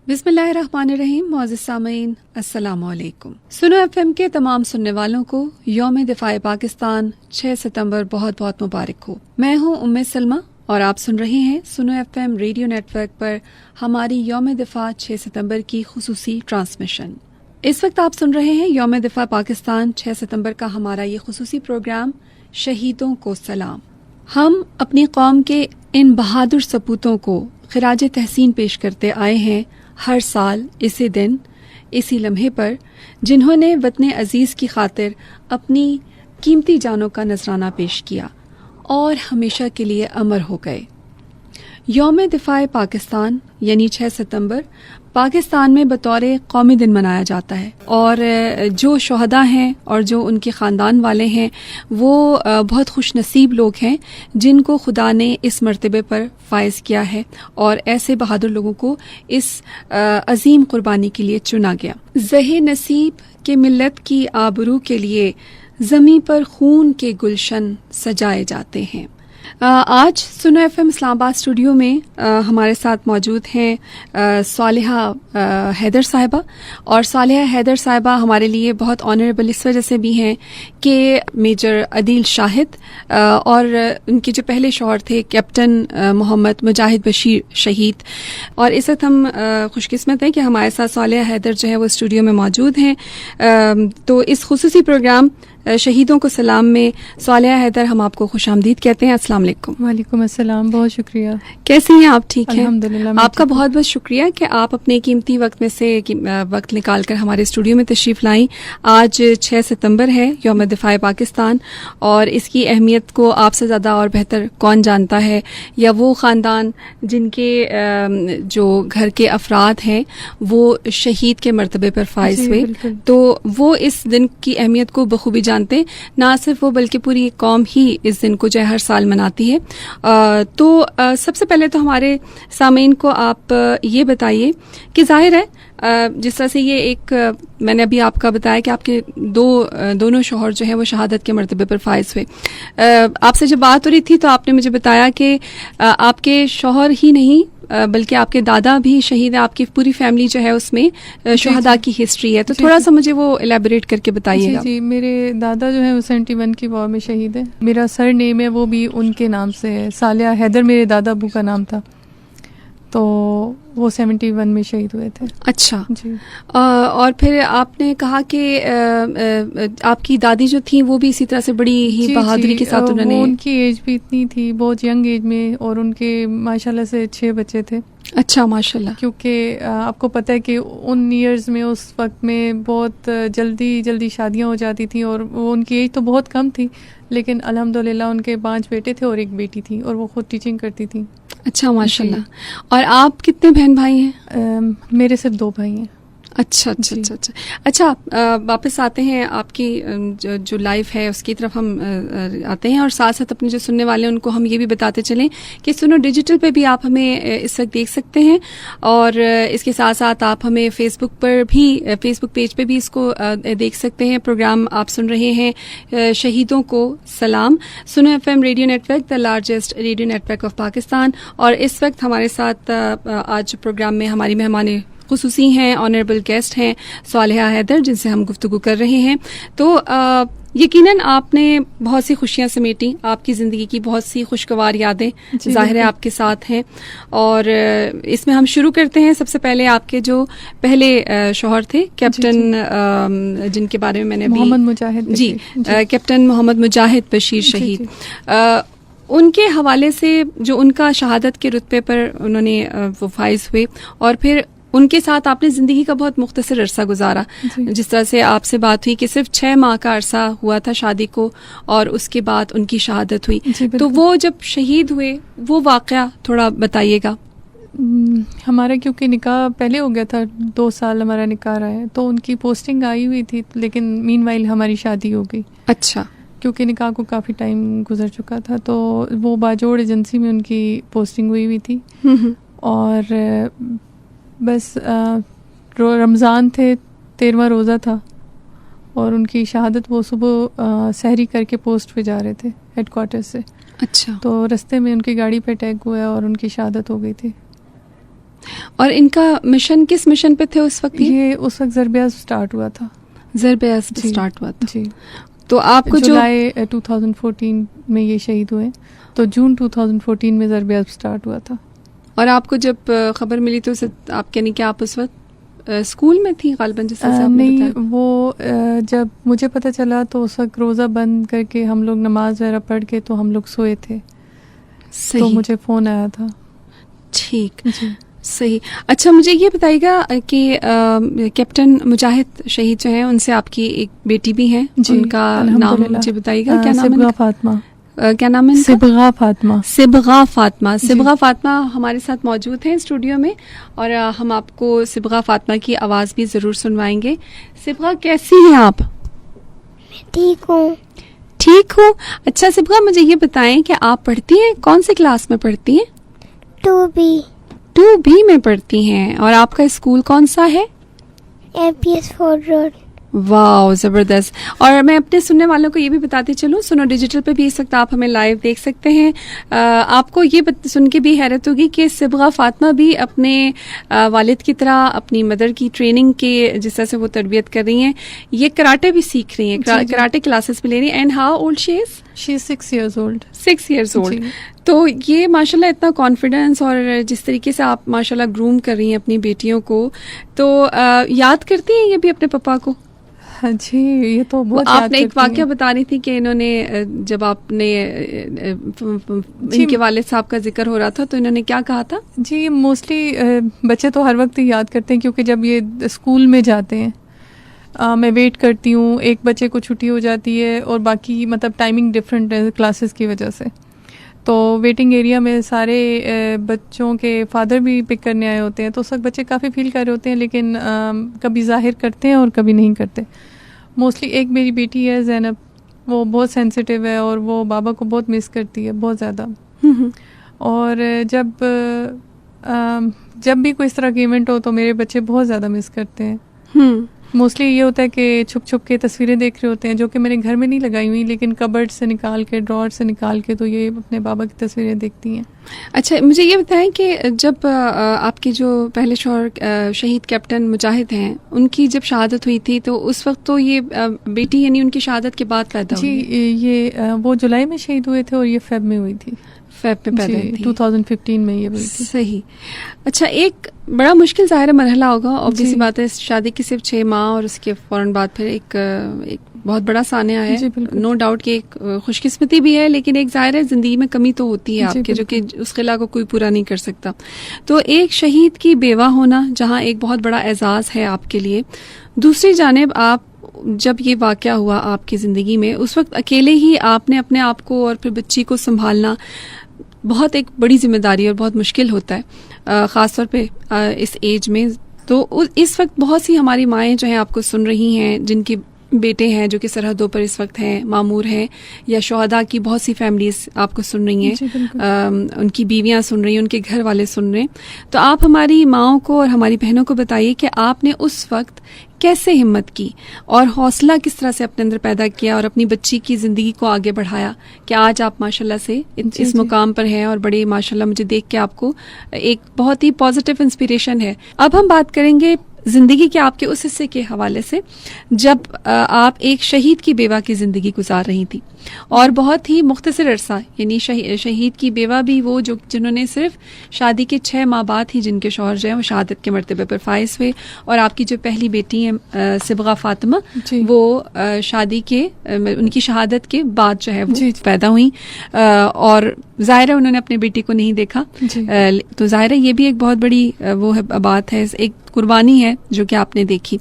बिस्मिल्लाहिर्रहमानिर्रहीम। मौज़िज़ सामीन, अस्सलामु अलैकुम। सुनो एफएम के तमाम सुनने वालों को यौम दिफ़ाए पाकिस्तान 6 सितंबर बहुत बहुत मुबारक हो। मैं हूँ उम्मे सलमा और आप सुन रहे हैं सुनो एफएम रेडियो नेटवर्क पर हमारी यौम दिफ़ा 6 सितंबर की खुसूसी ट्रांसमिशन। इस वक्त आप सुन रहे हैं यौम दिफ़ा पाकिस्तान 6 सितंबर का हमारा ये खुसूसी प्रोग्राम शहीदों को सलाम। हम अपनी कौम के इन बहादुर सपूतों को खिराज तहसीन पेश करते आए हैं हर साल इसी दिन इसी लम्हे पर, जिन्होंने वतन अजीज़ की खातिर अपनी कीमती जानों का नजराना पेश किया और हमेशा के लिए अमर हो गए। यौम दिफ़ाए पाकिस्तान यानी 6 सितंबर पाकिस्तान में बतौर कौमी दिन मनाया जाता है और जो शोहदा हैं और जो उनके ख़ानदान वाले हैं वो बहुत खुश नसीब लोग हैं जिनको खुदा ने इस मर्तबे पर फायज़ किया है और ऐसे बहादुर लोगों को इस अजीम कुर्बानी के लिए चुना गया। ज़हे नसीब के मिल्लत की आबरू के लिए ज़मीं पर खून के गुलशन सजाए जाते हैं। आज सुनो एफएम इस्लामाबाद स्टूडियो में हमारे साथ मौजूद हैं सालिहा हैदर साहिबा, और सालिहा हैदर साहिबा हमारे लिए बहुत ऑनरेबल इस वजह से भी हैं कि मेजर अदील शाहिद और उनके जो पहले शौहर थे कैप्टन मोहम्मद मुजाहिद बशीर शहीद, और इस वक्त हम खुशकिस्मत हैं कि हमारे साथ सालिहा हैदर जो है वो स्टूडियो में मौजूद हैं। तो इस खुसूसी प्रोग्राम शहीदों को सलाम में सालिहा हैदर हम आपको खुशामदीद कहते हैं। अस्सलाम वालेकुम। वालेकुम अस्सलाम, बहुत शुक्रिया। कैसी हैं आप? ठीक हैं अल्हम्दुलिल्लाह। आपका बहुत बहुत शुक्रिया कि आप अपने कीमती वक्त में से वक्त निकाल कर हमारे स्टूडियो में तशरीफ़ लाई। आज 6 सितंबर है, यौम दिफ़ाए पाकिस्तान, और इसकी अहमियत को आपसे ज़्यादा और बेहतर कौन जानता है, या वो ख़ानदान जिनके जो घर के अफराद हैं वो शहीद के मर्तबे पर फाइज हुए, तो वो इस दिन की अहमियत को बखूबी जानते। ना सिर्फ वो बल्कि पूरी कौम ही इस दिन को जो है हर साल मनाती है। तो सबसे पहले तो हमारे सामीन को आप ये बताइए कि जाहिर है जिस तरह से ये एक मैंने अभी आपका बताया कि आपके दोनों शौहर जो हैं वो शहादत के मर्तबे पर फाइज हुए। आपसे जब बात हो रही थी तो आपने मुझे बताया कि आपके शौहर ही नहीं बल्कि आपके दादा भी शहीद है, आपकी पूरी फैमिली जो है उसमें शहादा की हिस्ट्री है, तो थोड़ा सा मुझे वो इलेबोरेट करके बताइएगा। जी, मेरे दादा जो है वो 71 की वॉर में शहीद है। मेरा सर नेम है वो भी उनके नाम से है, सालिहा हैदर मेरे दादा अबू का नाम था, तो वो 71 में शहीद हुए थे। अच्छा जी। और फिर आपने कहा कि आपकी दादी जो थी वो भी इसी तरह से बड़ी ही बहादुरी के साथ उन्होंने, उनकी एज भी इतनी थी, बहुत यंग एज में, और उनके माशाल्लाह से 6 बच्चे थे। अच्छा माशाल्लाह। क्योंकि आपको पता है कि उन ईयर्स में उस वक्त में बहुत जल्दी शादियां हो जाती थी, और वो उनकी एज तो बहुत कम थी, लेकिन अल्हम्दुलिल्लाह उनके 5 बेटे थे और 1 बेटी थी, और वो खुद टीचिंग करती थी। अच्छा माशाल्लाह। और आप कितने बहन भाई हैं? मेरे सिर्फ 2 भाई हैं। अच्छा अच्छा अच्छा अच्छा अच्छा। वापस आते हैं आपकी जो लाइफ है उसकी तरफ हम आते हैं, और साथ साथ अपने जो सुनने वाले हैं उनको हम ये भी बताते चलें कि सुनो डिजिटल पे भी आप हमें इस वक्त देख सकते हैं, और इसके साथ साथ आप हमें फेसबुक पेज पे भी इसको देख सकते हैं। प्रोग्राम आप सुन रहे हैं शहीदों को सलाम, सुनो FM radio network, the largest radio network of Pakistan. और इस वक्त हमारे साथ आज प्रोग्राम में हमारी मेहमान खुसूसी हैं, ऑनरेबल गेस्ट हैं सालिहा हैदर, जिनसे हम गुफ्तगू कर रहे हैं। तो यकीनन आपने बहुत सी खुशियां समेटी, आपकी ज़िंदगी की बहुत सी खुशगवार यादें जाहिर है आपके साथ हैं, और इसमें हम शुरू करते हैं। सबसे पहले आपके जो पहले शौहर थे कैप्टन, जिनके बारे में मैंने अभी मोहम्मद मुजाहिद जी कैप्टन मोहम्मद मुजाहिद बशीर शहीद, उनके हवाले से जो उनका शहादत के रुतबे पर उन्होंने वो फाइज हुए, और फिर उनके साथ आपने जिंदगी का बहुत मुख्तसर अरसा गुजारा। जिस तरह से आपसे बात हुई कि सिर्फ 6 माह का अरसा हुआ था शादी को, और उसके बाद उनकी शहादत हुई, तो वो जब शहीद हुए वो वाकया थोड़ा बताइएगा। हमारा क्योंकि निकाह पहले हो गया था, 2 साल हमारा निकाह रहा है, तो उनकी पोस्टिंग आई हुई थी, लेकिन मीनवाइल हमारी शादी हो गई। अच्छा। क्योंकि निकाह को काफ़ी टाइम गुजर चुका था, तो वो बाजोड़ एजेंसी में उनकी पोस्टिंग हुई हुई थी, और बस रमज़ान थे, 13वां रोज़ा था, और उनकी शहादत वो सुबह सहरी करके पोस्ट पे जा रहे थे हेडक्वार्टर से। अच्छा। तो रास्ते में उनकी गाड़ी पे अटैक हुआ और उनकी शहादत हो गई थी। और इनका मिशन किस मिशन पे थे उस वक्त? ये उस वक्त ज़रब स्टार्ट हुआ था। ज़रब जी, स्टार्ट हुआ था जी। तो आपको जो जुलाई 2014 में ये शहीद हुए, तो जून 2014 में ज़रब स्टार्ट हुआ था। और आपको जब खबर मिली तो आप यानी कि आप उस वक्त स्कूल में थी गालिबन, जिस तरह से आपने नहीं, बताया? वो जब मुझे पता चला तो उस वक्त रोज़ा बंद करके हम लोग नमाज वगैरह पढ़ के तो हम लोग सोए थे, सही। तो मुझे फ़ोन आया था। ठीक, जी। सही। अच्छा, मुझे ये बताइएगा कि कैप्टन मुजाहिद शहीद जो हैं उनसे आपकी एक बेटी भी है, जी, उनका नाम अल्हम्दुलिल्लाह। मुझे बताइएगा, क्या नाम है सिबगा इनका? फातिमा। क्या नाम है इनका? सिबगा फातिमा। सिबगा फातिमा। जी। सिबगा फातिमा हमारे साथ मौजूद हैं स्टूडियो में, और हम आपको सिबगा फातिमा की आवाज़ भी ज़रूर सुनवाएंगे। सिबगा, कैसी हैं आप? ठीक हूँ। ठीक हूँ। अच्छा सिबगा, मुझे ये बताएं कि आप पढ़ती हैं, कौन सी क्लास में पढ़ती हैं? 2B 2B में पढ़ती हैं। और आपका स्कूल कौन सा है? MPS fort road. वाह, जबरदस्त। और मैं अपने सुनने वालों को ये भी बताती चलूं, सुनो डिजिटल पे भी इस वक्त आप हमें लाइव देख सकते हैं। आपको ये सुन के भी हैरत होगी कि सिबगा फातिमा भी अपने वालिद की तरह अपनी मदर की ट्रेनिंग के जिस तरह से वो तरबियत कर रही हैं, ये कराटे भी सीख रही हैं, जी, जी। कराटे क्लासेस भी ले रही हैं। And how old she is? She is 6 years old। 6 years old। जी। तो ये माशाल्लाह इतना कॉन्फिडेंस और जिस तरीके से आप माशाल्लाह ग्रूम कर रही हैं अपनी बेटियों को, तो याद करती हैं ये भी अपने पापा को? हाँ जी, ये तो बहुत याद आपने एक करती वाकया हैं। बता रही थी कि इन्होंने जब आपने इनके वालिद साहब का जिक्र हो रहा था तो इन्होंने क्या कहा था? जी, मोस्टली बच्चे तो हर वक्त ही याद करते हैं, क्योंकि जब ये स्कूल में जाते हैं मैं वेट करती हूँ, एक बच्चे को छुट्टी हो जाती है और बाकी मतलब टाइमिंग डिफरेंट है क्लासेस की वजह से, तो वेटिंग एरिया में सारे बच्चों के फादर भी पिक करने आए होते हैं, तो उस वक्त बच्चे काफ़ी फील कर रहे होते हैं, लेकिन कभी जाहिर करते हैं और कभी नहीं करते। मोस्टली एक मेरी बेटी है ज़ैनब, वो बहुत सेंसिटिव है और वो बाबा को बहुत मिस करती है, बहुत ज़्यादा। और जब भी कोई इस तरह का इवेंट हो तो मेरे बच्चे बहुत ज़्यादा मिस करते हैं। मोस्टली ये होता है कि छुप छुप के तस्वीरें देख रहे होते हैं, जो कि मैंने घर में नहीं लगाई हुई, लेकिन कबर्ड से निकाल के, ड्रॉर से निकाल के तो ये अपने बाबा की तस्वीरें देखती हैं। अच्छा, मुझे ये बताएं कि जब आपके जो पहले शौहर शहीद कैप्टन मुजाहिद हैं, उनकी जब शहादत हुई थी तो उस वक्त तो ये बेटी यानी उनकी शहादत के बाद पैदा हुई? जी, ये वो जुलाई में शहीद हुए थे और ये फेब में हुई थी। फेब में पैदा हुई थी 2015 में ये हुई थी। सही। अच्छा, एक बड़ा मुश्किल ज़ाहिर मरहला होगा, ऑब्वियसली बात है, शादी की सिर्फ 6 माह और उसके फौरन बाद फिर एक बहुत बड़ा सानिया है। नो डाउट कि एक खुशकिस्मती भी है, लेकिन एक ज़ाहिर है ज़िंदगी में कमी तो होती है आपके, जो कि उस खिला को कोई पूरा नहीं कर सकता। तो एक शहीद की बेवा होना जहाँ एक बहुत बड़ा एजाज़ है आपके लिए, दूसरी जानिब आप जब ये वाक़या हुआ आपकी ज़िंदगी में, उस वक्त अकेले ही आपने अपने आप को और फिर बच्ची को संभालना बहुत एक बड़ी जिम्मेदारी और बहुत मुश्किल होता है, ख़ास तौर पे इस एज में। तो इस वक्त बहुत सी हमारी माएँ जो हैं आपको सुन रही हैं, जिनके बेटे हैं जो कि सरहदों पर इस वक्त हैं, मामूर हैं, या शोहदा की बहुत सी फैमिलीज आपको सुन रही हैं, उनकी बीवियां सुन रही हैं, उनके घर वाले सुन रहे हैं। तो आप हमारी माओं को और हमारी बहनों को बताइए कि आपने उस वक्त कैसे हिम्मत की और हौसला किस तरह से अपने अंदर पैदा किया और अपनी बच्ची की ज़िंदगी को आगे बढ़ाया कि आज आप माशाल्लाह से इस मुकाम पर हैं और बड़े माशाल्लाह मुझे देख के आपको एक बहुत ही पॉजिटिव इंस्पिरेशन है। अब हम बात करेंगे ज़िंदगी के आपके उस हिस्से के हवाले से जब आप एक शहीद की बेवा की ज़िंदगी गुजार रही थी, और बहुत ही मुख्तसर अरसा, यानी शहीद की बेवा भी वो जो जिन्होंने सिर्फ शादी के 6 माह बाद ही जिनके शौहर जो है वो शहादत के मर्तबे पर फाइज हुए, और आपकी जो पहली बेटी है सिबगा फातिमा, वो शादी के उनकी शहादत के बाद जो है वो पैदा हुई, और ज़ाहिर है उन्होंने अपनी बेटी को नहीं देखा, तो ज़ाहिर है ये भी एक बहुत बड़ी वो है बात है, एक कुर्बानी है जो कि आपने देखी।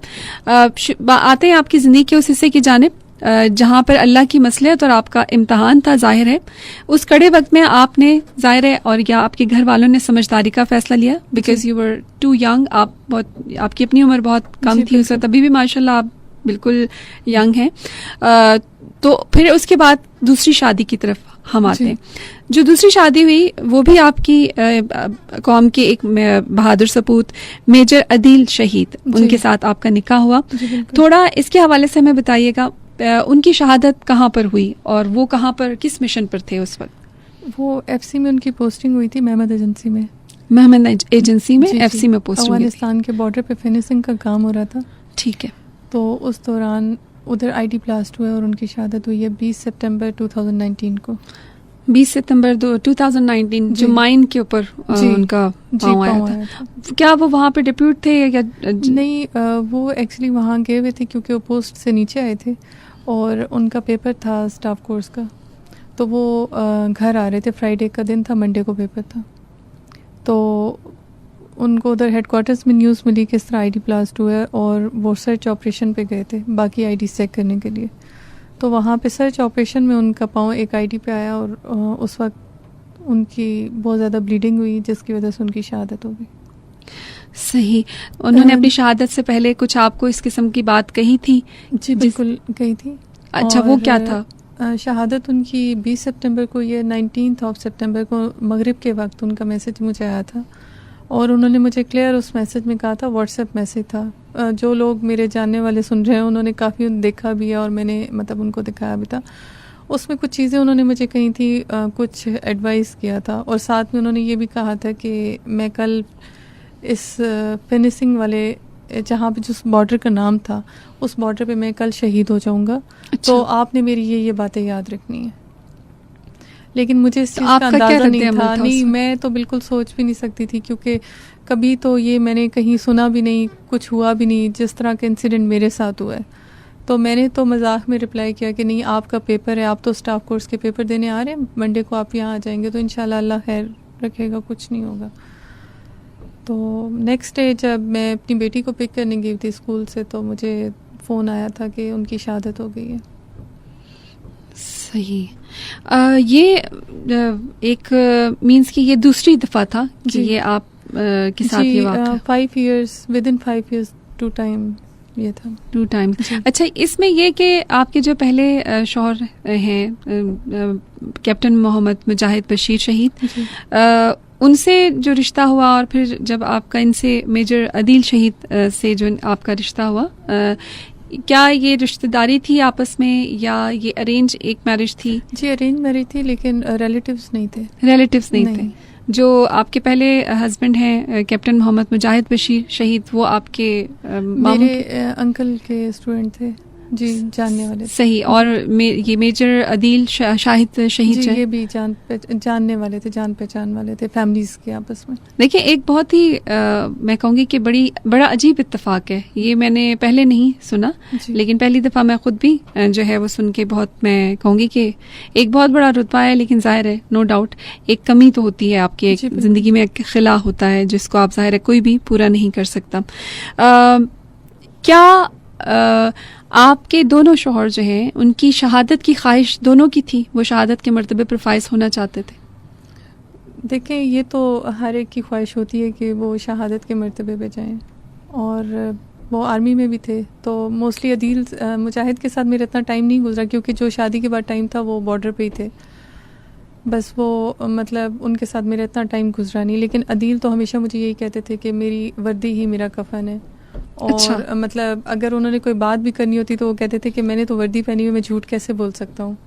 आते हैं आपकी ज़िंदगी के उस हिस्से की जानिब जहाँ पर अल्लाह की मसलियत और आपका इम्तहान था। जाहिर है उस कड़े वक्त में आपने, जाहिर है, और या आपके घर वालों ने समझदारी का फैसला लिया, because you were too young, आप बहुत, आपकी अपनी उम्र बहुत कम थी उस वक्त, अभी भी माशाल्लाह आप बिल्कुल यंग हैं। तो फिर उसके बाद दूसरी शादी की तरफ हम आते हैं। जो दूसरी शादी हुई वो भी आपकी कौम के एक बहादुर सपूत मेजर अदील शहीद, उनके साथ आपका निकाह हुआ। थोड़ा इसके हवाले से हमें बताइएगा, उनकी शहादत कहाँ पर हुई और वो कहाँ पर, किस मिशन पर थे उस वक्त? वो FC में उनकी पोस्टिंग हुई थी, महमद एजेंसी में। महमद एजेंसी में जी, एफसी जी। में पोस्टिंग हुई थी। अफगानिस्तान के बॉर्डर पे फिनिशिंग का काम हो रहा था, ठीक है। तो उस दौरान उधर आईडी ब्लास्ट हुआ और उनकी शहादत हुई है 20 सितंबर 2019 को। 20 सितंबर 2019 जो जी। माइन के ऊपर जी। उनका जी, पाँव आया पाँव था। आया था। क्या वो वहाँ पे डिप्यूट थे या नहीं, वो एक्चुअली वहाँ गए हुए थे क्योंकि वो पोस्ट से नीचे आए थे और उनका पेपर था स्टाफ कोर्स का, तो वो घर आ रहे थे। फ्राइडे का दिन था, मंडे को पेपर था, तो उनको उधर हेडक्वार्टर्स में न्यूज़ मिली कि इस तरह आईडी ब्लास्ट हुआ है और वो सर्च ऑपरेशन पे गए थे बाकी आईडी चेक करने के लिए। तो वहाँ पे सर्च ऑपरेशन में उनका पाँव एक आईडी पे आया और उस वक्त उनकी बहुत ज़्यादा ब्लीडिंग हुई जिसकी वजह से उनकी शहादत हो गई। सही। उन्होंने अपनी शहादत से पहले कुछ आपको इस किस्म की बात कही थी? जी बिल्कुल कही थी। अच्छा, वो क्या था? शहादत उनकी 20 सितंबर को, ये 19 सितंबर को मगरिब के वक्त उनका मैसेज मुझे आया था और उन्होंने मुझे क्लियर उस मैसेज में कहा था, व्हाट्सएप मैसेज था। जो लोग मेरे जानने वाले सुन रहे हैं उन्होंने काफ़ी देखा भी है और मैंने मतलब उनको दिखाया भी था। उसमें कुछ चीज़ें उन्होंने मुझे कही थी, कुछ एडवाइस किया था और साथ में उन्होंने ये भी कहा था कि मैं कल इस फिनिशिंग वाले जहाँ पे जिस बॉर्डर का नाम था उस बॉर्डर पे मैं कल शहीद हो जाऊंगा। अच्छा। तो आपने मेरी ये बातें याद रखनी है। लेकिन मुझे इस तो चीज़ का आपका क्या अंदाज़ा नहीं रद्द-ए-अमल था। था नहीं, उसमें? मैं तो बिल्कुल सोच भी नहीं सकती थी क्योंकि कभी तो ये मैंने कहीं सुना भी नहीं, कुछ हुआ भी नहीं जिस तरह का इंसिडेंट मेरे साथ हुआ है। तो मैंने तो मजाक में रिप्लाई किया कि नहीं, आपका पेपर है, आप तो स्टाफ कोर्स के पेपर देने आ रहे हैं, मंडे को आप यहाँ आ जाएंगे तो इंशाल्लाह अल्लाह खैर रखेगा, कुछ नहीं होगा। तो नेक्स्ट डे जब मैं अपनी बेटी को पिक करने गई थी स्कूल से तो मुझे फ़ोन आया था कि उनकी शहादत हो गई है। सही। ये एक मींस कि ये दूसरी दफ़ा था कि जी। ये आप के साथ ये वाक़या? 5 इयर्स, विदिन 5 इयर्स 2 टाइम ये था। 2 टाइम। जी। अच्छा, इसमें ये कि आपके जो पहले शौहर हैं कैप्टन मोहम्मद मुजाहिद बशीर शहीद, जी। उनसे जो रिश्ता हुआ और फिर जब आपका इनसे मेजर अदील शहीद से जो आपका रिश्ता हुआ, क्या ये रिश्तेदारी थी आपस में या ये अरेंज एक मैरिज थी? जी अरेंज मैरिज थी लेकिन रिलेटिव्स नहीं थे। रिलेटिव्स नहीं नहीं। थे। जो आपके पहले हस्बैंड हैं कैप्टन मोहम्मद मुजाहिद बशीर शहीद, वो आपके मामू मेरे अंकल के स्टूडेंट थे जी, जानने वाले थे। सही। और ये मेजर अदील शाहिद शहीद जी, हैं। ये भी जानने वाले थे, जान पहचान वाले थे फैमिलीज के आपस में। देखिए, एक बहुत ही मैं कहूँगी कि बड़ा अजीब इत्तेफाक है ये, मैंने पहले नहीं सुना जी। लेकिन पहली दफ़ा मैं खुद भी जो है वो सुन के बहुत, मैं कहूँगी कि एक बहुत बड़ा रुतबा है, लेकिन जाहिर है नो डाउट एक कमी तो होती है आपकी, जी, एक बिल्कुल। ज़िंदगी में एक खिला होता है जिसको आप जाहिर है कोई भी पूरा नहीं कर सकता। क्या आपके दोनों शौहर जो हैं उनकी शहादत की ख्वाहिश दोनों की थी? वो शहादत के मर्तबे पर फाइज होना चाहते थे? देखें, ये तो हर एक की ख्वाहिश होती है कि वो शहादत के मर्तबे पे जाएं और वो आर्मी में भी थे। तो मोस्टली अदील मुजाहिद के साथ मेरा इतना टाइम नहीं गुजरा क्योंकि जो शादी के बाद टाइम था वो बॉर्डर पे ही थे। बस वो मतलब उनके साथ मेरा इतना टाइम गुजरा नहीं। लेकिन अदील तो हमेशा मुझे यही कहते थे कि मेरी वर्दी ही मेरा कफन है। और अच्छा। मतलब अगर उन्होंने कोई बात भी करनी होती तो वो कहते थे कि मैंने तो वर्दी पहनी हुई, मैं झूठ कैसे बोल सकता हूँ।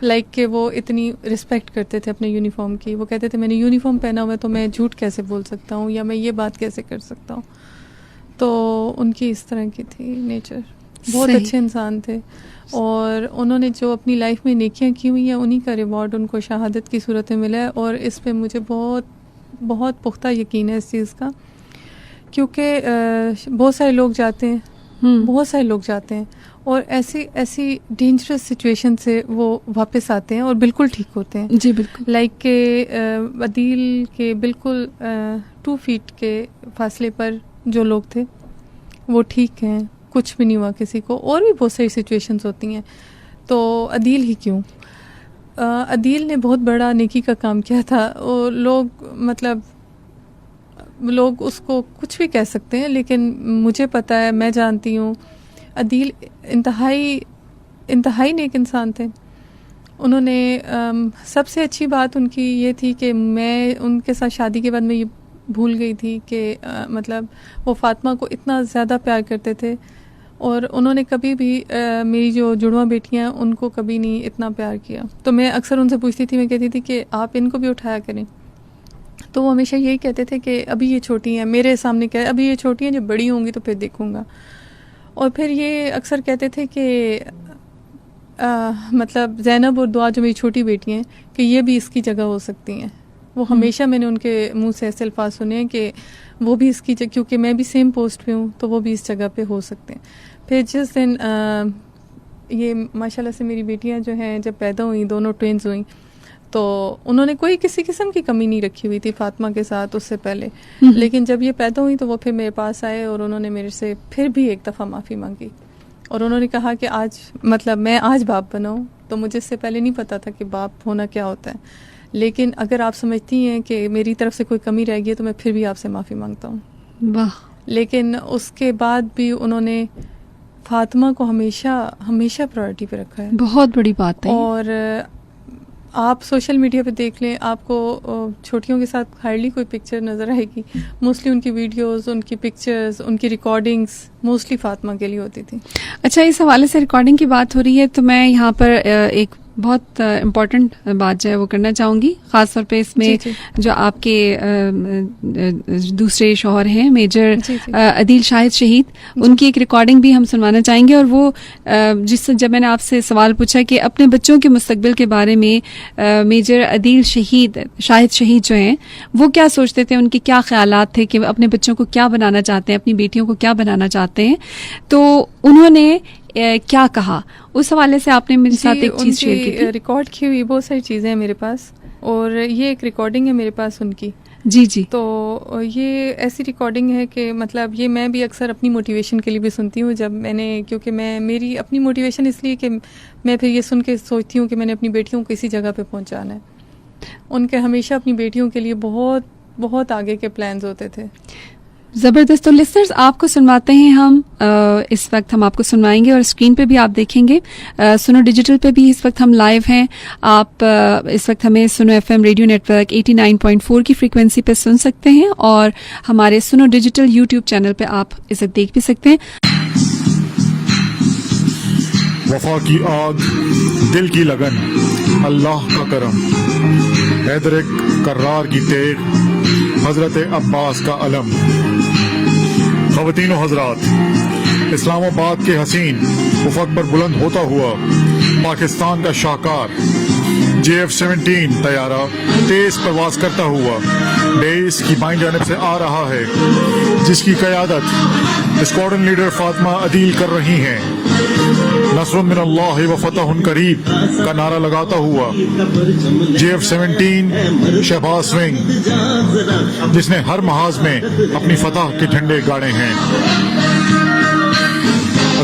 लाइक कि वो इतनी रिस्पेक्ट करते थे अपने यूनिफॉर्म की। वो कहते थे मैंने यूनिफॉर्म पहना हुआ है तो मैं झूठ कैसे बोल सकता हूँ या मैं ये बात कैसे कर सकता हूँ। तो उनकी इस तरह की थी नेचर। बहुत सही। अच्छे इंसान थे और उन्होंने जो अपनी लाइफ में नेकियां की हुई हैं उन्हीं का रिवॉर्ड उनको शहादत की सूरत में मिला है। और इस पे मुझे बहुत बहुत पुख्ता यकीन है इस चीज़ का, क्योंकि बहुत सारे लोग जाते हैं, बहुत सारे लोग जाते हैं और ऐसी डेंजरस सिचुएशन से वो वापस आते हैं और बिल्कुल ठीक होते हैं। जी बिल्कुल। लाइक के अदील के बिल्कुल 2 फीट के फासले पर जो लोग थे वो ठीक हैं, कुछ भी नहीं हुआ किसी को। और भी बहुत सारी सिचुएशंस होती हैं, तो अदील ही क्यों, अदील ने बहुत बड़ा नेकी का काम किया था। और लोग उसको कुछ भी कह सकते हैं लेकिन मुझे पता है, मैं जानती हूँ अदील इंतहाई नेक इंसान थे। उन्होंने सबसे अच्छी बात उनकी ये थी कि मैं उनके साथ शादी के बाद मैं ये भूल गई थी कि मतलब वो फातिमा को इतना ज़्यादा प्यार करते थे और उन्होंने कभी भी मेरी जो जुड़वा बेटियां उनको कभी नहीं इतना प्यार किया। तो मैं अक्सर उनसे पूछती थी, मैं कहती थी कि आप इनको भी उठाया करें। तो वो हमेशा यही कहते थे कि अभी ये छोटी हैं, मेरे सामने कह अभी ये छोटी हैं, जब बड़ी होंगी तो फिर देखूंगा। और फिर ये अक्सर कहते थे कि मतलब ज़ैनब और दुआ जो मेरी छोटी बेटी हैं कि ये भी इसकी जगह हो सकती हैं। वो हमेशा मैंने उनके मुंह से ऐसे अल्फाज सुने हैं कि वो भी इसकी जगह, क्योंकि मैं भी सेम पोस्ट पे हूँ तो वो भी इस जगह पे हो सकते हैं। फिर जिस दिन ये माशाल्लाह से मेरी बेटियां जो हैं जब पैदा हुई, दोनों ट्विन्स हुई, तो उन्होंने कोई किसी किस्म की कमी नहीं रखी हुई थी फातिमा के साथ उससे पहले। लेकिन जब ये पैदा हुई तो वो फिर मेरे पास आए और उन्होंने मेरे से फिर भी एक दफ़ा माफ़ी मांगी और उन्होंने कहा कि आज मतलब मैं आज बाप बनाऊँ, तो मुझे इससे पहले नहीं पता था कि बाप होना क्या होता है, लेकिन अगर आप समझती हैं कि मेरी तरफ से कोई कमी रह गई है तो मैं फिर भी आपसे माफ़ी मांगता हूँ। वाह। लेकिन उसके बाद भी उन्होंने फातिमा को हमेशा हमेशा प्रायोरिटी पे रखा है। बहुत बड़ी बात है। और आप सोशल मीडिया पे देख लें, आपको छोटियों के साथ हार्डली कोई पिक्चर नज़र आएगी। मोस्टली उनकी वीडियोस, उनकी पिक्चर्स, उनकी रिकॉर्डिंग्स मोस्टली फातिमा के लिए होती थी। अच्छा, इस हवाले से रिकॉर्डिंग की बात हो रही है तो मैं यहाँ पर एक बहुत इम्पोर्टेंट बात जो है वो करना चाहूंगी, खासतौर पे इसमें जी। जो आपके दूसरे शौहर हैं मेजर जी। अदील शाहिद शहीद, उनकी एक रिकॉर्डिंग भी हम सुनवाना चाहेंगे। और वो जिससे जब मैंने आपसे सवाल पूछा कि अपने बच्चों के मुस्तकबिल के बारे में मेजर अदील शाहिद शहीद जो हैं वो क्या सोचते थे, उनके क्या ख्यालात थे कि अपने बच्चों को क्या बनाना चाहते हैं, अपनी बेटियों को क्या बनाना चाहते हैं, तो उन्होंने क्या कहा, उस हवाले से आपने मेरे साथ एक चीज शेयर की थी। रिकॉर्ड की हुई बहुत सारी चीज़ें हैं मेरे पास और ये एक रिकॉर्डिंग है मेरे पास उनकी। जी। तो ये ऐसी रिकॉर्डिंग है कि मतलब ये मैं भी अक्सर अपनी मोटिवेशन के लिए भी सुनती हूँ, जब मैंने, क्योंकि मैं मेरी अपनी मोटिवेशन इसलिए कि मैं फिर ये सुन के सोचती हूँ कि मैंने अपनी बेटियों को किसी जगह पे पहुँचाना है। उनके हमेशा अपनी बेटियों के लिए बहुत बहुत आगे के प्लान्स होते थे। जबरदस्त। तो लिसनर्स, आपको सुनवाते हैं हम इस वक्त हम आपको सुनवाएंगे और स्क्रीन पे भी आप देखेंगे। सुनो डिजिटल पे भी इस वक्त हम लाइव हैं। आप इस वक्त हमें सुनो एफएम रेडियो नेटवर्क 89.4 की फ्रीक्वेंसी पे सुन सकते हैं और हमारे सुनो डिजिटल यूट्यूब चैनल पे आप इसे देख भी सकते हैं। वफा की आग, दिल की लगन, अल्लाह का करम, हैदर कर्रार की तेग, हजरत अब्बास का अलम। ख़वातीन व हज़रात, इस्लामाबाद के हसीन उफ़क़ पर बुलंद होता हुआ पाकिस्तान का शाहकार JF-17 तैयारा तेज प्रवास करता हुआ बेस की बाईं जानिब से आ रहा है, जिसकी क़यादत स्क्वाड्रन लीडर फातिमा अदील कर रही हैं। नस्रुम मिनल्लाह व फतहुन करीब का नारा लगाता हुआ JF-17 शहबाज स्विंग, जिसने हर महाज में अपनी फतह के झंडे गाड़े हैं।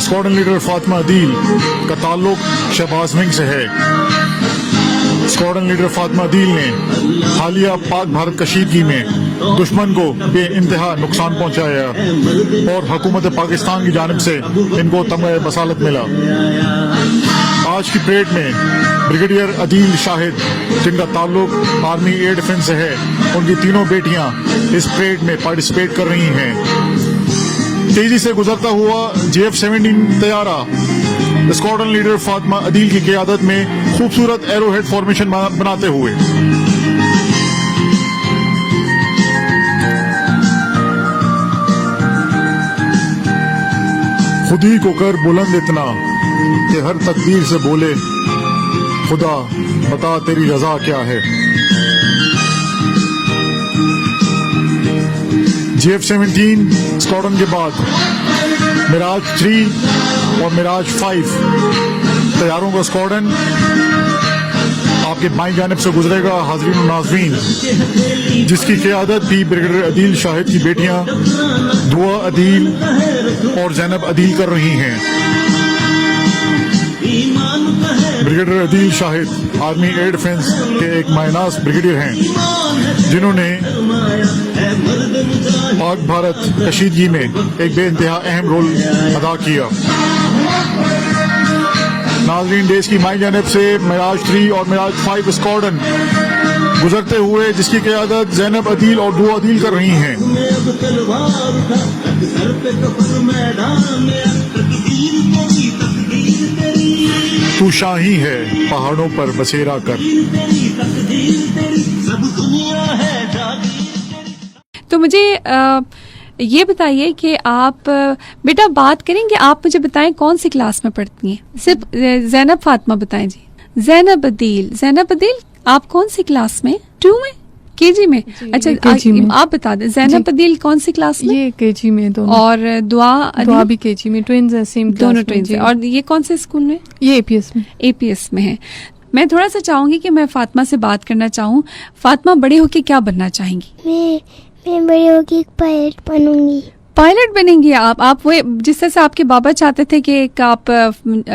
स्क्वाड्रन लीडर फातिमा अदील का ताल्लुक शहबाज स्विंग से है। स्क्वाड्रन लीडर फातिमा अदील ने हालिया पाक भारत कशीदगी में दुश्मन को बेइंतहा नुकसान पहुंचाया और हुकूमत पाकिस्तान की जानिब से इनको तमगा बसालत मिला। आज की परेड में ब्रिगेडियर अदील शाहिद, जिनका ताल्लुक आर्मी एयर डिफेंस से है, उनकी तीनों बेटियां इस परेड में पार्टिसिपेट कर रही हैं। तेजी से गुजरता हुआ JF-17 तैयारा स्क्वाड्रन लीडर फातिमा अदील की क़यादत में खूबसूरत एरोहेड फॉर्मेशन बनाते हुए खुदी को कर बुलंद इतना कि हर तकदीर से बोले, खुदा बता तेरी रजा क्या है। JF-17 स्क्वाड्रन के बाद मिराज 3 और मिराज 5 तैयारों का स्क्वाड्रन आपके बाईं जानिब से गुजरेगा। हाज़रीन और नाज़रीन, जिसकी क़यादत भी ब्रिगेडियर अदील शाहिद की बेटियां दुआ अदील और ज़ैनब अदील कर रही हैं। Brigadier Adeel Shahid army air defence के एक मायनास ब्रिगेडियर हैं, जिन्होंने पाक भारत कशीदगी में एक बेइंतहा अहम रोल अदा किया। नाज़रीन, देश की माई जानिब से मिराज 3 और मिराज 5 स्क्वाड्रन गुजरते हुए, जिसकी क़यादत ज़ैनब अदील और दुआ अदील कर रही हैं। तू शाही है पहाड़ों पर बसेरा कर। मुझे ये बताइए कि आप बेटा बात करेंगे, आप मुझे बताएं कौन सी क्लास में पढ़ती हैं? सिर्फ जैनब फातिमा बताएं जी। जैनब अदील आप कौन सी क्लास में? 2 में, केजी में? अच्छा KG में। आप बता दें जैनब अदील कौन सी क्लास में? ये केजी में दोनों। और दुआ भी केजी में, ट्विंस है, सेम दोनों ट्विंस। और ये कौन से स्कूल में? ये एपीएस में। एपीएस में है। मैं थोड़ा सा चाहूंगी कि मैं फातिमा से बात करना चाहूँ। फातिमा, बड़े होके क्या बनना चाहेंगी? मैं बड़ी होगी एक पायलट बनूंगी। पायलट बनेंगी आप वो जिस तरह से आपके बाबा चाहते थे कि एक आप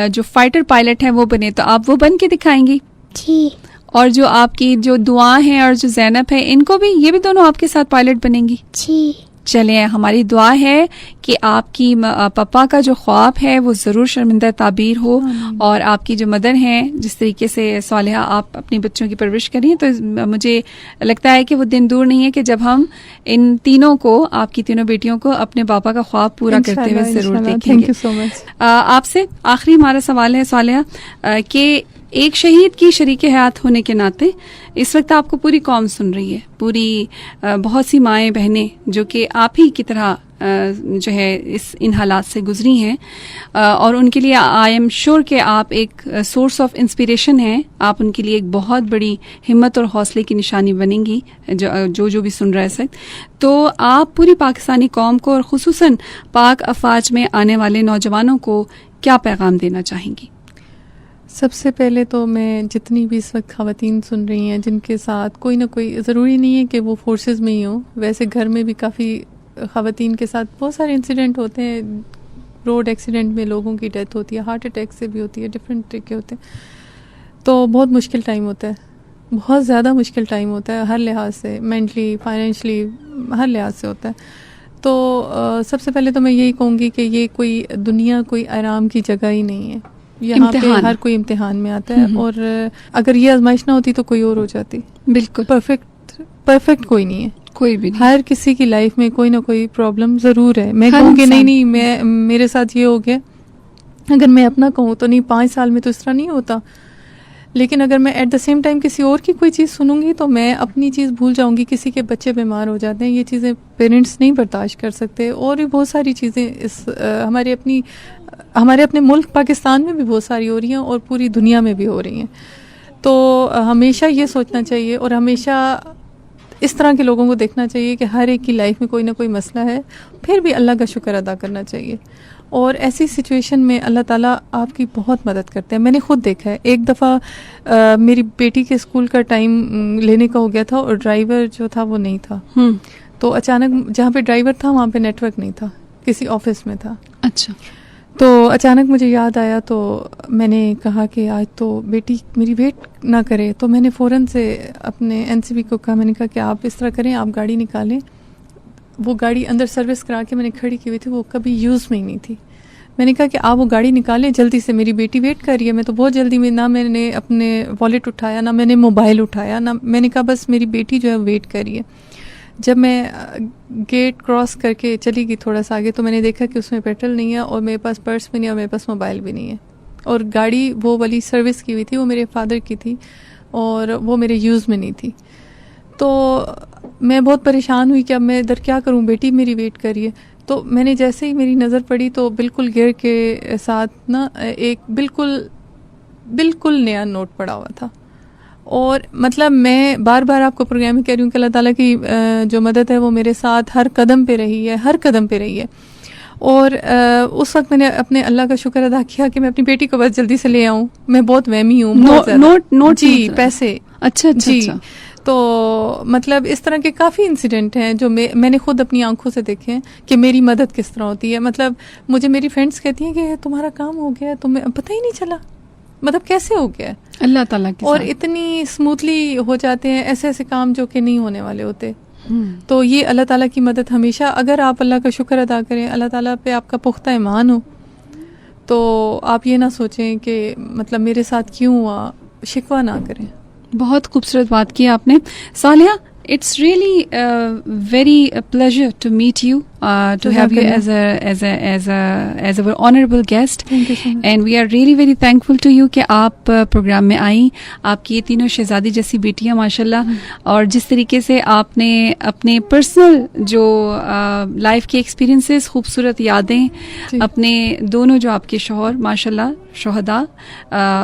जो फाइटर पायलट है वो बने, तो आप वो बन के दिखाएंगी? जी। और जो आपकी जो दुआ है और जो जैनब है, इनको भी, ये भी दोनों आपके साथ पायलट बनेंगी? जी। चलिए, हमारी दुआ है कि आपकी पापा का जो ख्वाब है वो जरूर शर्मिंदा ताबीर हो, और आपकी जो मदर हैं, जिस तरीके से सालिहा आप अपने बच्चों की परवरिश करें, तो मुझे लगता है कि वो दिन दूर नहीं है कि जब हम इन तीनों को, आपकी तीनों बेटियों को, अपने पापा का ख्वाब पूरा करते हुए जरूर देखेंगे। Thank you so much. आपसे आखिरी हमारा सवाल है सालिहा, कि एक शहीद की शरीक हयात होने के नाते इस वक्त आपको पूरी कौम सुन रही है, पूरी बहुत सी माएँ बहनें जो कि आप ही की तरह जो है इन हालात से गुजरी हैं, और उनके लिए आई एम श्योर कि आप एक सोर्स ऑफ इंस्पिरेशन हैं। आप उनके लिए एक बहुत बड़ी हिम्मत और हौसले की निशानी बनेंगी, जो भी सुन रहा है सर। तो आप पूरी पाकिस्तानी कौम को और खुसूसन पाक अफवाज में आने वाले नौजवानों को क्या पैगाम देना चाहेंगी? सबसे पहले तो मैं जितनी भी इस वक्त ख़वातीन सुन रही हैं, जिनके साथ कोई ना कोई, ज़रूरी नहीं है कि वो फोर्सेस में ही हो, वैसे घर में भी काफ़ी ख़वातीन के साथ बहुत सारे इंसिडेंट होते हैं। रोड एक्सीडेंट में लोगों की डेथ होती है, हार्ट अटैक से भी होती है, डिफरेंट तरीके होते हैं। तो बहुत मुश्किल टाइम होता है, बहुत ज़्यादा मुश्किल टाइम होता है, हर लिहाज से, मेंटली, फाइनेंशली, हर लिहाज से होता है। तो सबसे पहले तो मैं यही कहूँगी कि ये कोई दुनिया कोई आराम की जगह ही नहीं है। यहाँ पे हर कोई इम्तिहान में आता है, और अगर ये आजमाइश ना होती तो कोई और हो जाती। बिल्कुल परफेक्ट कोई नहीं है, कोई भी नहीं। हर किसी की लाइफ में कोई ना कोई प्रॉब्लम जरूर है। मैं कहूँगी नहीं मैं, मेरे साथ ये हो गया, अगर मैं अपना कहूँ तो नहीं, 5 साल में तो इस तरह नहीं होता, लेकिन अगर मैं एट द सेम टाइम किसी और की कोई चीज़ सुनूंगी तो मैं अपनी चीज़ भूल जाऊंगी। किसी के बच्चे बीमार हो जाते हैं, ये चीज़ें पेरेंट्स नहीं बर्दाश्त कर सकते, और भी बहुत सारी चीज़ें इस हमारे अपने मुल्क पाकिस्तान में भी बहुत सारी हो रही हैं, और पूरी दुनिया में भी हो रही हैं। तो हमेशा ये सोचना चाहिए, और हमेशा इस तरह के लोगों को देखना चाहिए कि हर एक की लाइफ में कोई ना कोई मसला है, फिर भी अल्लाह का शुक्र अदा करना चाहिए। और ऐसी सिचुएशन में अल्लाह ताला आपकी बहुत मदद करते हैं। मैंने खुद देखा है, एक दफ़ा मेरी बेटी के स्कूल का टाइम लेने का हो गया था, और ड्राइवर जो था वो नहीं था। तो अचानक जहाँ पे ड्राइवर था वहाँ पे नेटवर्क नहीं था, किसी ऑफिस में था। अच्छा। तो अचानक मुझे याद आया, तो मैंने कहा कि आज तो बेटी मेरी वेट ना करे, तो मैंने फ़ौरन से अपने एनसीबी को कहा, मैंने कहा कि आप इस तरह करें, आप गाड़ी निकालें। वो गाड़ी अंदर सर्विस करा के मैंने खड़ी की हुई थी, वो कभी यूज़ में ही नहीं थी। मैंने कहा कि आप वो गाड़ी निकालें जल्दी से, मेरी बेटी वेट कर रही है। मैं तो बहुत जल्दी में, ना मैंने अपने वॉलेट उठाया, ना मैंने मोबाइल उठाया, ना मैंने कहा बस मेरी बेटी जो है वेट कर रही है। जब मैं गेट क्रॉस करके चली गई थोड़ा सा आगे, तो मैंने देखा कि उसमें पेट्रोल नहीं है, और मेरे पास पर्स भी नहीं है, और मेरे पास मोबाइल भी नहीं है, और गाड़ी वो वाली सर्विस की हुई थी, वो मेरे फादर की थी, और वो मेरे यूज़ में नहीं थी। तो मैं बहुत परेशान हुई कि अब मैं इधर क्या करूं, बेटी मेरी वेट कर रही है। तो मैंने जैसे ही मेरी नज़र पड़ी तो बिल्कुल गियर के साथ ना एक बिल्कुल नया नोट पड़ा हुआ था। और मतलब मैं बार बार आपको प्रोग्राम में कह रही हूँ कि अल्लाह ताला की जो मदद है वो मेरे साथ हर कदम पे रही है, हर कदम पे रही है। और उस वक्त मैंने अपने अल्लाह का शुक्र अदा किया कि मैं अपनी बेटी को बस जल्दी से ले आऊँ। मैं बहुत वहमी हूँ। नोट जी, पैसे। अच्छा जी। तो मतलब इस तरह के काफ़ी इंसिडेंट हैं जो मैंने खुद अपनी आंखों से देखे हैं कि मेरी मदद किस तरह होती है। मतलब मुझे मेरी फ्रेंड्स कहती हैं कि तुम्हारा काम हो गया, तुम्हें पता ही नहीं चला, मतलब कैसे हो गया अल्लाह ताला के और इतनी स्मूथली हो जाते हैं ऐसे ऐसे काम जो कि नहीं होने वाले होते। तो ये अल्लाह ताला की मदद हमेशा, अगर आप अल्लाह का शुक्र अदा करें, अल्लाह ताला पे आपका पुख्ता ईमान हो, तो आप ये ना सोचें कि मतलब मेरे साथ क्यों हुआ, शिकवा ना करें। बहुत खूबसूरत बात की आपने। सालिया, It's really very a pleasure to meet you, to have you as our honorable guest. Thank you so much. And we are really very thankful to you कि आप प्रोग्राम में आई. आपकी ये तीनों शहजादी जैसी बेटियां माशाल्लाह, और जिस तरीके से आपने अपने पर्सनल जो लाइफ के एक्सपीरियंसेस, खूबसूरत यादें, जी. अपने दोनों जो आपके शौहर माशाल्लाह शोहदा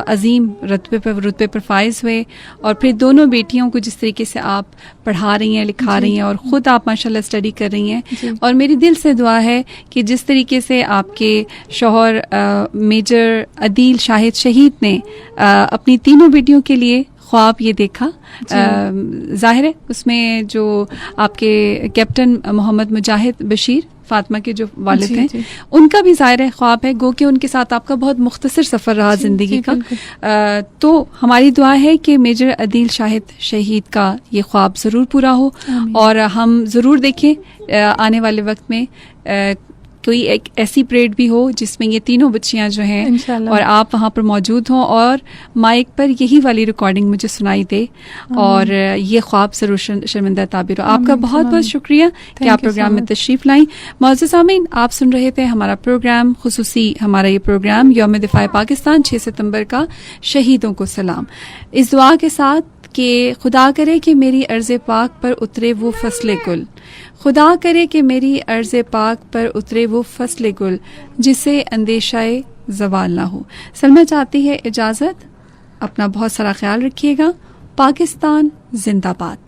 अजीम रुतबे पर फाइज हुए, और फिर दोनों बेटियों को जिस तरीके से आप पढ़ा रही हैं, लिखा रही हैं, और ख़ुद आप माशाल्लाह स्टडी कर रही हैं. और मेरी दिल से दुआ है कि जिस तरीके से आपके शौहर मेजर अदील शाहिद शहीद ने अपनी तीनों बेटियों के लिए ख्वाब ये देखा, जाहिर है उसमें जो आपके कैप्टन मोहम्मद मुजाहिद बशीर फातिमा के जो वालिद हैं, उनका भी ज़ाहिर है ख्वाब है, गो कि उनके साथ आपका बहुत मुख्तसर सफ़र रहा ज़िंदगी का. तो हमारी दुआ है कि मेजर अदील शाहिद शहीद का ये ख्वाब ज़रूर पूरा हो, और हम ज़रूर देखें आने वाले वक्त में कोई एक ऐसी परेड भी हो जिसमें ये तीनों बच्चियां जो हैं और आप वहाँ पर मौजूद हों, और माइक पर यही वाली रिकॉर्डिंग मुझे सुनाई दे, और ये ख्वाब ज़रूर शर्मिंदा ताबिर हो. आपका बहुत बहुत शुक्रिया कि आप प्रोग्राम में तशरीफ़ लाई. मौजूद सामीन, आप सुन रहे थे हमारा प्रोग्राम, खुसूसी हमारा ये प्रोग्राम यौम दिफाए पाकिस्तान 6 सितंबर का, शहीदों को सलाम. इस दुआ के साथ कि खुदा करे कि मेरी अर्ज़ पाक पर उतरे वो फसले गुल, खुदा करे कि मेरी अर्ज़ पाक पर उतरे वो फसले गुल, जिसे अंदेशाए ज़वाल ना हो. सलमा चाहती है इजाज़त. अपना बहुत सारा ख्याल रखिएगा. पाकिस्तान जिंदाबाद.